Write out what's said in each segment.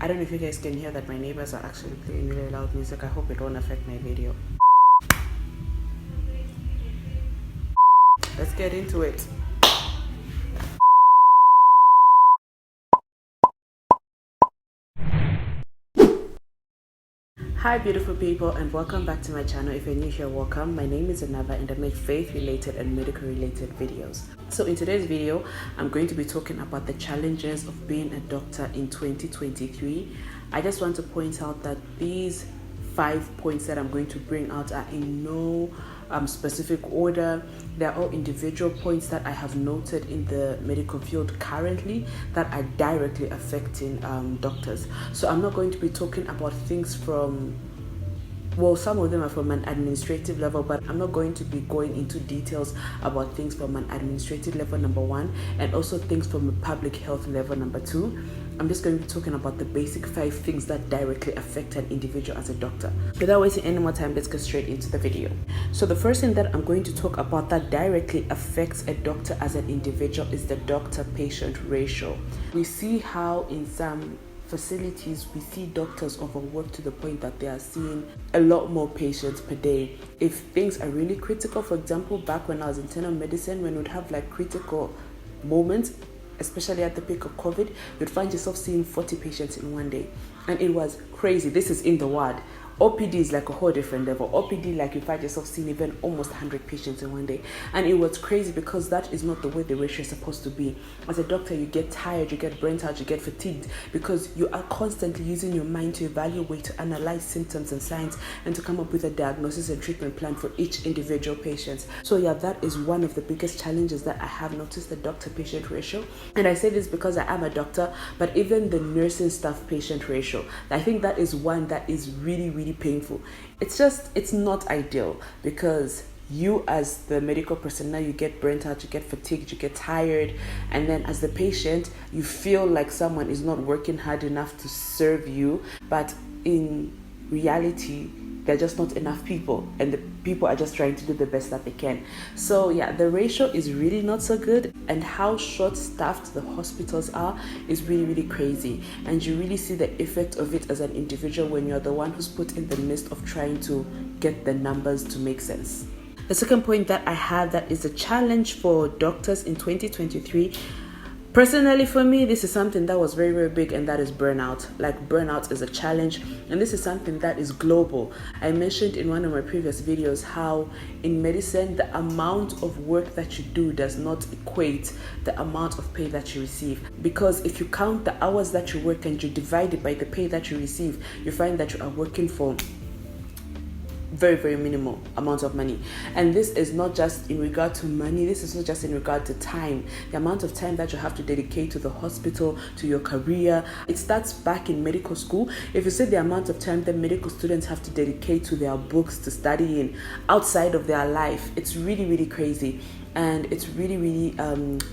I don't know if you guys can hear that my neighbors are actually playing really loud music. I hope it won't affect my video. Let's get into it. Hi beautiful people, and welcome back to my channel. If you're new here, welcome. My name is Anava and I make faith related and medical related videos. So in today's video, I'm going to be talking about the challenges of being a doctor in 2023. I just want to point out that these 5 points that I'm going to bring out are in no specific order. They're all individual points that I have noted in the medical field currently that are directly affecting doctors. So I'm not going to be talking about things from, well, some of them are from an administrative level, but I'm not going to be going into details about things from an administrative level, number one, and also things from a public health level, number two. I'm just going to be talking about the basic 5 things that directly affect an individual as a doctor. Without wasting any more time, let's go straight into the video. So the first thing that I'm going to talk about that directly affects a doctor as an individual is the doctor-patient ratio. We see how in some facilities we see doctors overworked to the point that they are seeing a lot more patients per day. If things are really critical, for example, back when I was in internal medicine, when we'd have like critical moments, especially at the peak of COVID, you'd find yourself seeing 40 patients in one day. And it was crazy. This is in the ward. OPD is like a whole different level. OPD, like you find yourself seeing even almost 100 patients in one day. And it was crazy because that is not the way the ratio is supposed to be. As a doctor, you get tired, you get burnt out, you get fatigued because you are constantly using your mind to evaluate, to analyze symptoms and signs, and to come up with a diagnosis and treatment plan for each individual patient. So yeah, that is one of the biggest challenges that I have noticed, the doctor-patient ratio. And I say this because I am a doctor, but even the nursing staff-patient ratio, I think that is one that is really painful. It's not ideal because you as the medical personnel, you get burnt out, you get fatigued, you get tired, and then as the patient, you feel like someone is not working hard enough to serve you, but in reality, there are just not enough people, and the people are just trying to do the best that they can. So yeah, the ratio is really not so good, and how short-staffed the hospitals are is really crazy. And you really see the effect of it as an individual when you're the one who's put in the midst of trying to get the numbers to make sense. The second point that I have that is a challenge for doctors in 2023, personally for me, this is something that was very big, and that is burnout. Like, burnout is a challenge, and this is something that is global. I mentioned in one of my previous videos how in medicine, the amount of work that you do does not equate the amount of pay that you receive. Because if you count the hours that you work and you divide it by the pay that you receive, you find that you are working for very minimal amount of money. And this is not just in regard to money, this is not just in regard to time, the amount of time that you have to dedicate to the hospital, to your career. It starts back in medical school. If you say the amount of time that medical students have to dedicate to their books, to studying outside of their life, it's really crazy. And it's really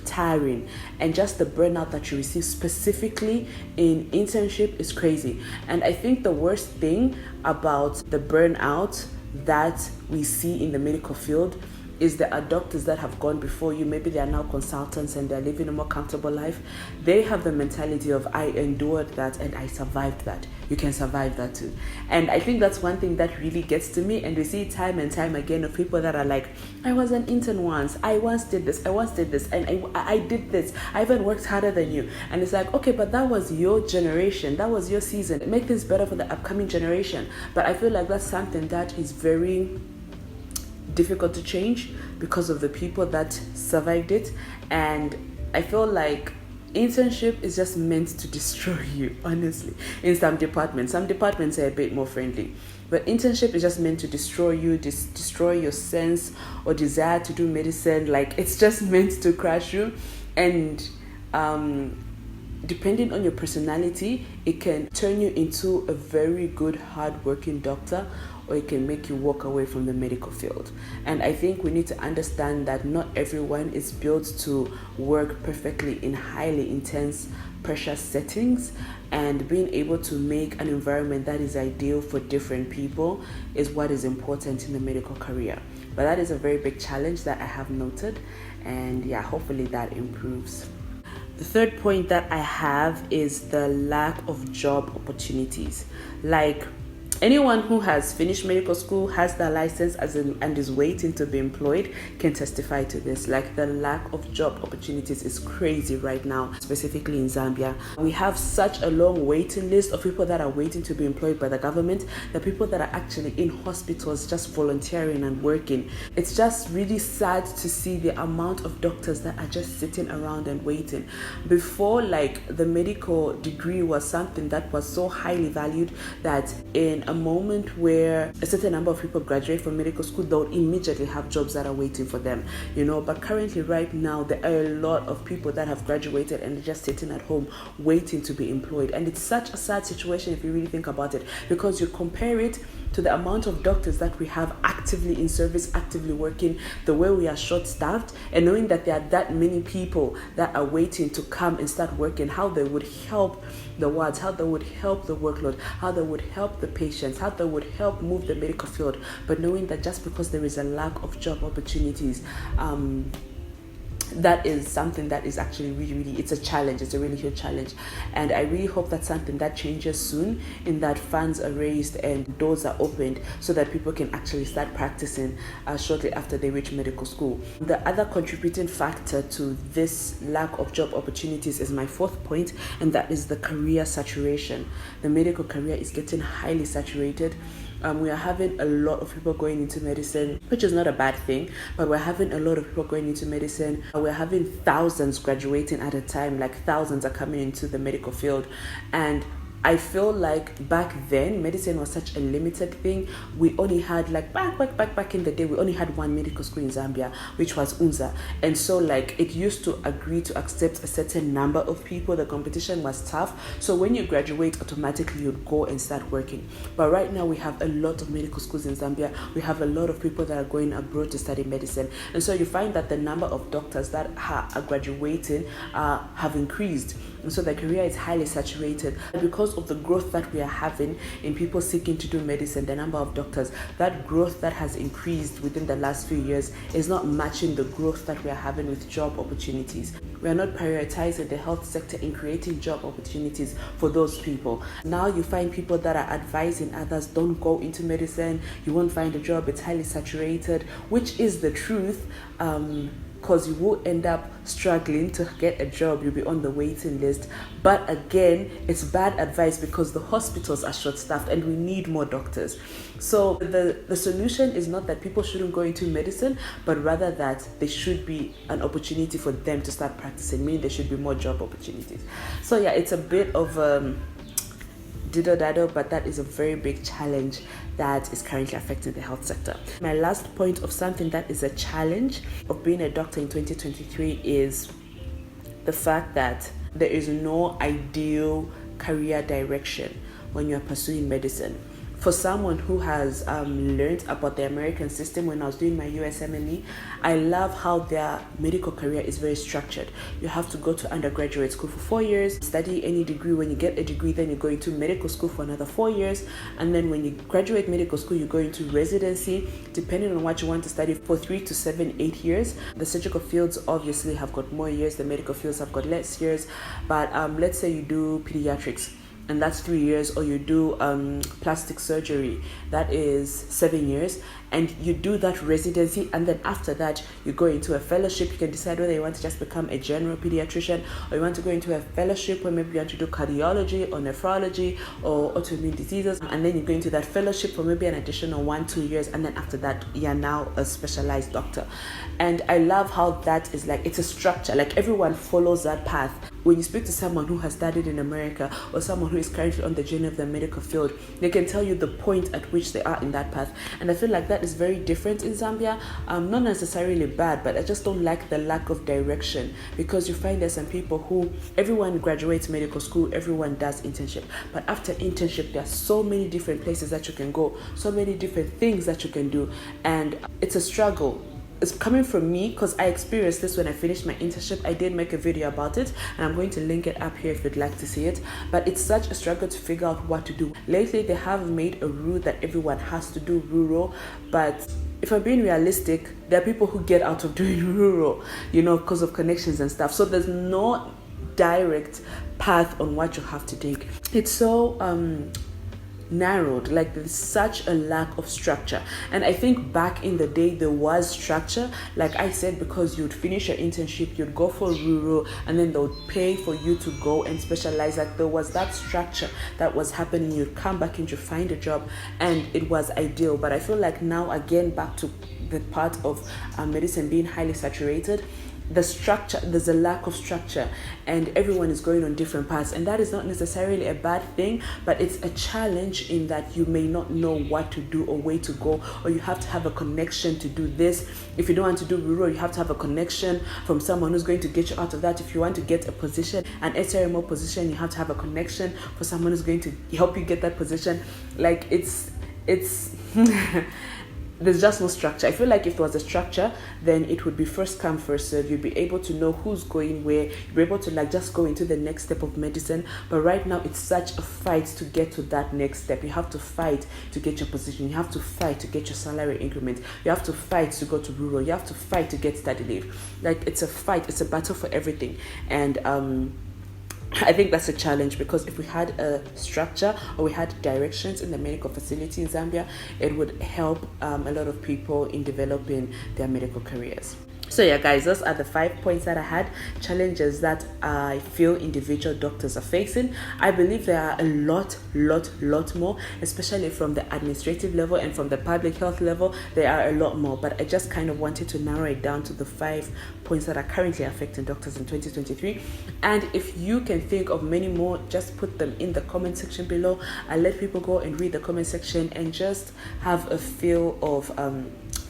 tiring, and just the burnout that you receive specifically in internship is crazy. And I think the worst thing about the burnout that we see in the medical field is there are doctors that have gone before you. Maybe they are now consultants and they're living a more comfortable life. They have the mentality of, I endured that and I survived that. You can survive that too. And I think that's one thing that really gets to me. And we see time and time again of people that are like, I was an intern once, I once did this, and I did this. I even worked harder than you. And it's like, okay, but that was your generation. That was your season. Make things better for the upcoming generation. But I feel like that's something that is very difficult to change because of the people that survived it. And I feel like internship is just meant to destroy you, honestly. In some departments are a bit more friendly, but internship is just meant to destroy you, destroy your sense or desire to do medicine. Like, it's just meant to crush you. And depending on your personality, it can turn you into a very good hard-working doctor, or it can make you walk away from the medical field. And I think we need to understand that not everyone is built to work perfectly in highly intense pressure settings, and being able to make an environment that is ideal for different people is what is important in the medical career. But that is a very big challenge that I have noted, and yeah, hopefully that improves. The third point that I have is the lack of job opportunities. Like, anyone who has finished medical school, has their license and is waiting to be employed can testify to this. Like, the lack of job opportunities is crazy right now, specifically in Zambia. We have such a long waiting list of people that are waiting to be employed by the government, the people that are actually in hospitals just volunteering and working. It's just really sad to see the amount of doctors that are just sitting around and waiting. Before, like, the medical degree was something that was so highly valued that in a moment where a certain number of people graduate from medical school, they'll immediately have jobs that are waiting for them, but currently right now there are a lot of people that have graduated and they're just sitting at home waiting to be employed. And it's such a sad situation if you really think about it, because you compare it to the amount of doctors that we have actively in service, actively working, the way we are short-staffed, and knowing that there are that many people that are waiting to come and start working, how they would help the wards, how they would help the workload, how they would help the patients, how they would help move the medical field. But knowing that just because there is a lack of job opportunities, that is something that is actually really, it's a challenge. It's a really huge challenge. And I really hope that's something that changes soon, in that funds are raised and doors are opened so that people can actually start practicing shortly after they reach medical school. The other contributing factor to this lack of job opportunities is my fourth point, and that is the career saturation. The medical career is getting highly saturated. We are having a lot of people going into medicine, which is not a bad thing, but we're having a lot of people going into medicine. We're having thousands graduating at a time, like thousands are coming into the medical field. And I feel like back then, medicine was such a limited thing. We only had, like, back in the day, we only had one medical school in Zambia, which was Unza. And so, like, it used to agree to accept a certain number of people. The competition was tough. So when you graduate, automatically you'd go and start working. But right now, we have a lot of medical schools in Zambia. We have a lot of people that are going abroad to study medicine. And so you find that the number of doctors that are graduating have increased. And so the career is highly saturated. And because of the growth that we are having in people seeking to do medicine, the number of doctors, that growth that has increased within the last few years is not matching the growth that we are having with job opportunities. We are not prioritizing the health sector in creating job opportunities for those people. Now you find people that are advising others, don't go into medicine, you won't find a job, it's highly saturated, which is the truth. Because you will end up struggling to get a job, you'll be on the waiting list. But again, it's bad advice because the hospitals are short-staffed and we need more doctors. So the solution is not that people shouldn't go into medicine, but rather that there should be an opportunity for them to start practicing, meaning there should be more job opportunities. So yeah, it's a bit of diddle-daddle, but that is a very big challenge that is currently affecting the health sector. My last point of something that is a challenge of being a doctor in 2023 is the fact that there is no ideal career direction when you're pursuing medicine. For someone who has learned about the American system, when I was doing my USMLE, I love how their medical career is very structured. You have to go to undergraduate school for 4 years, study any degree. When you get a degree, then you go into medical school for another 4 years. And then when you graduate medical school, you go into residency, depending on what you want to study, for 3 to 7, 8 years. The surgical fields obviously have got more years. The medical fields have got less years. But let's say you do pediatrics, and that's 3 years, or you do plastic surgery, that is 7 years, and you do that residency, and then after that you go into a fellowship. You can decide whether you want to just become a general pediatrician, or you want to go into a fellowship where maybe you want to do cardiology or nephrology or autoimmune diseases, and then you go into that fellowship for maybe an additional 1-2 years, and then after that you're now a specialized doctor. And I love how that is, like, it's a structure, like everyone follows that path. When you speak to someone who has studied in America or someone who is currently on the journey of the medical field, they can tell you the point at which they are in that path. And I feel like that is very different in Zambia. Not necessarily bad, but I just don't like the lack of direction, because you find there's some people who, everyone graduates medical school, everyone does internship. But after internship, there are so many different places that you can go, so many different things that you can do. And it's a struggle. It's coming from me because I experienced this when I finished my internship. I did make a video about it, and I'm going to link it up here if you'd like to see it. But it's such a struggle to figure out what to do. Lately, they have made a rule that everyone has to do rural, but if I'm being realistic, there are people who get out of doing rural, because of connections and stuff. So there's no direct path on what you have to take. It's so narrowed, like there's such a lack of structure. And I think back in the day there was structure, like I said, because you'd finish your internship, you'd go for rural, and then they would pay for you to go and specialize. Like there was that structure that was happening. You'd come back and you find a job, and it was ideal. But I feel like now, again, back to the part of medicine being highly saturated, the structure, there's a lack of structure, and everyone is going on different paths, and that is not necessarily a bad thing, but it's a challenge in that you may not know what to do or where to go, or you have to have a connection to do this. If you don't want to do rural, you have to have a connection from someone who's going to get you out of that. If you want to get a position, an SRMO position, you have to have a connection for someone who's going to help you get that position. Like it's there's just no structure. I feel like if there was a structure, then it would be first come, first serve. You'd be able to know who's going where. You'd be able to like just go into the next step of medicine. But right now, it's such a fight to get to that next step. You have to fight to get your position. You have to fight to get your salary increment. You have to fight to go to rural. You have to fight to get study leave. Like it's a fight. It's a battle for everything. And I think that's a challenge, because if we had a structure or we had directions in the medical facility in Zambia, it would help a lot of people in developing their medical careers. So yeah, guys, those are the 5 points that I had, challenges that I feel individual doctors are facing. I believe there are a lot more, especially from the administrative level and from the public health level. There are a lot more, but I just kind of wanted to narrow it down to the 5 points that are currently affecting doctors in 2023. And if you can think of many more, just put them in the comment section below. I'll let people go and read the comment section and just have a feel of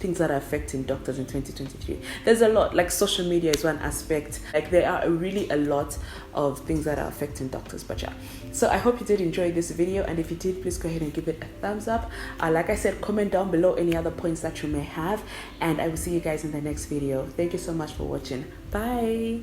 things that are affecting doctors in 2023. There's a lot, like social media is one aspect. Like there are really a lot of things that are affecting doctors, but yeah. So I hope you did enjoy this video, and if you did, please go ahead and give it a thumbs up. Like I said, comment down below any other points that you may have, and I will see you guys in the next video. Thank you so much for watching. Bye.